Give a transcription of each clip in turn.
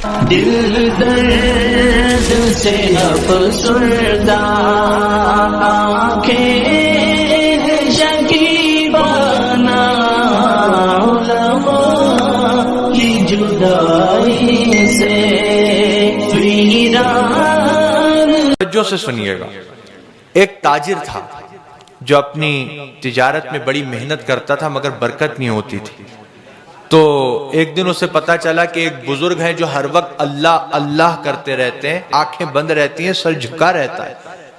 دل درد سے افسردہ آنکھیں شکیبانہ علماء کی جدائی سے ویران۔ توجہ سے سنیے گا، ایک تاجر تھا جو اپنی تجارت میں بڑی محنت کرتا تھا مگر برکت نہیں ہوتی تھی۔ تو ایک دن اسے پتا چلا کہ ایک بزرگ ہیں جو ہر وقت اللہ اللہ کرتے رہتے ہیں، آنکھیں بند رہتی ہیں، سر جھکا رہتا ہے۔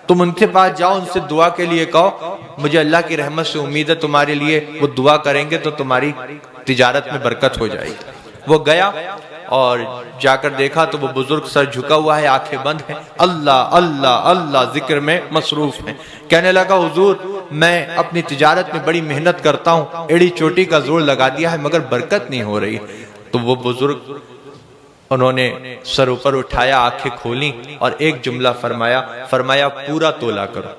تم ان کے پاس جاؤ، ان سے دعا کے لیے کہو، مجھے اللہ کی رحمت سے امید ہے تمہارے لیے وہ دعا کریں گے تو تمہاری تجارت میں برکت ہو جائے گی۔ وہ گیا اور جا کر دیکھا تو وہ بزرگ سر جھکا ہوا ہے، آنکھیں بند ہیں، اللہ اللہ اللہ ذکر میں مصروف ہیں۔ کہنے لگا حضور میں اپنی تجارت میں بڑی محنت کرتا ہوں، ایڑی چوٹی کا زور لگا دیا ہے مگر برکت نہیں ہو رہی۔ تو وہ بزرگ انہوں نے سر اوپر اٹھایا، آنکھیں کھولیں اور ایک جملہ فرمایا پورا تولا کرو۔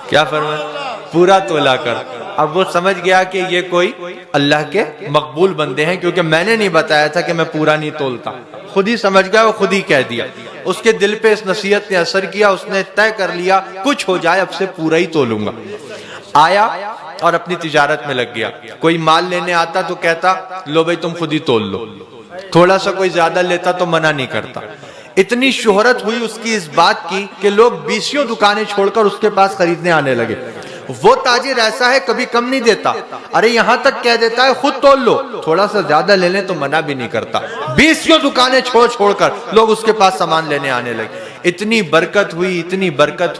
کیا فرمایا؟ پورا تولا کر۔ اب وہ سمجھ گیا کہ یہ کوئی اللہ کے مقبول بندے ہیں، کیونکہ میں نے نہیں بتایا تھا کہ میں پورا نہیں تولتا، خود ہی سمجھ گیا، وہ خود ہی کہہ دیا۔ اس کے دل پہ اس نصیحت نے اثر کیا، اس نے طے کر لیا کچھ ہو جائے اب سے پورا ہی تولوں گا۔ آیا اور اپنی تجارت میں لگ گیا۔ کوئی مال لینے آتا تو کہتا لو بھائی تم خود ہی تول لو، تھوڑا سا کوئی زیادہ لیتا تو منع نہیں کرتا۔ اتنی شہرت ہوئی اس کی اس بات کی کہ لوگ 20 دکانیں چھوڑ کر اس کے پاس خریدنے آنے لگے۔ وہ تاجر ایسا ہے کبھی کم نہیں دیتا، ارے یہاں تک کہہ دیتا ہے خود تول لو، تھوڑا سا زیادہ لے لیں تو منع بھی نہیں کرتا۔ 20 دکانیں چھوڑ کر لوگ اس کے پاس سامان لینے آنے لگے۔ اتنی برکت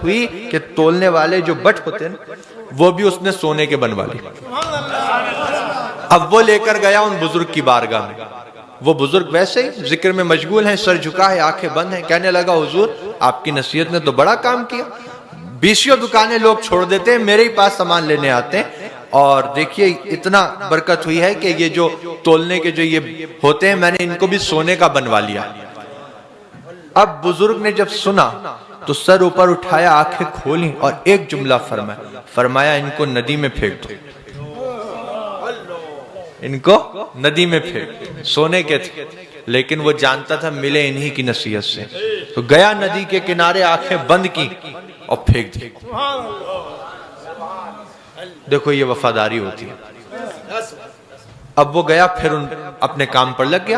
ہوئی کہ تولنے والے جو بٹ ہوتے ہیں وہ بھی اس نے سونے کے بنوا لی۔ اب وہ لے کر گیا ان بزرگ کی بارگاہ میں۔ وہ بزرگ ویسے ہی ذکر میں مشغول ہیں، سر جھکا ہے، آنکھیں بند ہیں۔ کہنے لگا حضور آپ کی نصیحت نے تو بڑا کام کیا، 20 دکانیں لوگ چھوڑ دیتے ہیں، میرے ہی پاس سامان لینے آتے ہیں، اور دیکھیے اتنا برکت ہوئی ہے کہ یہ جو تولنے کے جو یہ ہوتے ہیں میں نے ان کو بھی سونے کا بنوا لیا۔ اب بزرگ نے جب سنا تو سر اوپر اٹھایا، آنکھیں کھولیں اور ایک جملہ فرمایا ان کو ندی میں پھینک دو، ان کو ندی میں پھینک۔ سونے کے تھے لیکن وہ جانتا تھا ملے انہی کی نصیحت سے، تو گیا ندی کے کنارے، آنکھیں بند کی اور پھینک دی۔ دیکھو یہ وفاداری ہوتی ہے۔ اب وہ گیا پھر اپنے کام پر لگ گیا۔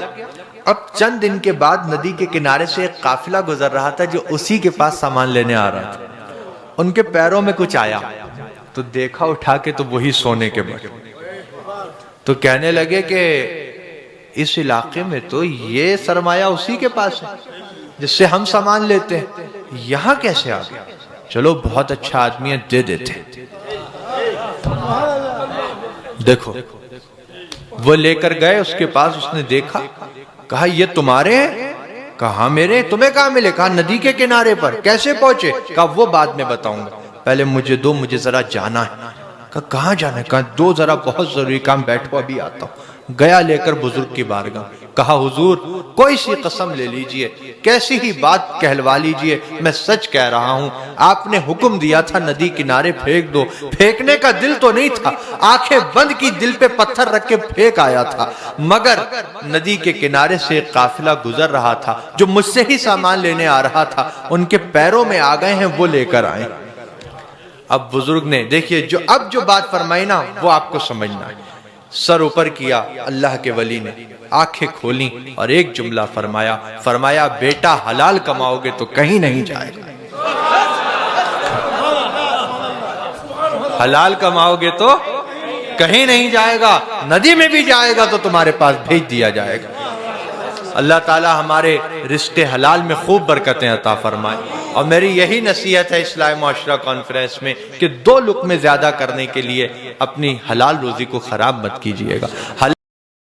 اب چند دن کے بعد ندی کے کنارے سے ایک قافلہ گزر رہا تھا جو اسی کے پاس سامان لینے آ رہا تھا۔ ان کے پیروں میں کچھ آیا تو دیکھا اٹھا کے تو وہی سونے کے بٹ۔ تو کہنے لگے کہ اس علاقے میں تو یہ سرمایہ اسی کے پاس ہے جس سے ہم سامان لیتے ہیں، یہاں کیسے آ گیا؟ چلو بہت اچھا آدمی ہے، دے دیتے۔ دیکھو وہ لے کر گئے اس کے پاس، اس نے دیکھا، کہا یہ تمہارے ہیں؟ کہا میرے، تمہیں کہاں ملے؟ کہا ندی کے کنارے پر۔ کیسے پہنچے؟ کہا وہ بعد میں بتاؤں گا، پہلے مجھے دو، مجھے ذرا جانا ہے۔ کہا کہاں جانا ہے؟ کہا دو ذرا بہت ضروری کام، بیٹھو ابھی آتا ہوں۔ گیا لے کر بزرگ کی بارگاہ، کہا حضور کوئی سی قسم لے لیجئے، کیسی ہی بات کہلوا لیجئے، میں سچ کہہ رہا ہوں، آپ نے حکم دیا تھا ندی کنارے پھینک دو، پھینکنے کا دل تو نہیں تھا، آنکھیں بند کی دل پہ پتھر رکھ کے پھینک آیا تھا، مگر ندی کے کنارے سے ایک قافلہ گزر رہا تھا جو مجھ سے ہی سامان لینے آ رہا تھا، ان کے پیروں میں آ گئے ہیں، وہ لے کر آئے۔ اب بزرگ نے دیکھیے اب جو بات فرمائی نا وہ آپ کو سمجھنا ہے۔ سر اوپر کیا اللہ کے ولی نے، آنکھیں کھولیں اور ایک جملہ فرمایا بیٹا حلال کماؤ گے تو کہیں نہیں جائے گا، حلال کماؤ گے تو کہیں نہیں جائے گا، ندی میں بھی جائے گا تو تمہارے پاس بھیج دیا جائے گا۔ اللہ تعالی ہمارے رزق حلال میں خوب برکتیں عطا فرمائے۔ اور میری یہی نصیحت ہے اصلاح معاشرہ کانفرنس میں کہ 2 لقمے زیادہ کرنے کے لیے اپنی حلال روزی کو خراب مت کیجیے گا۔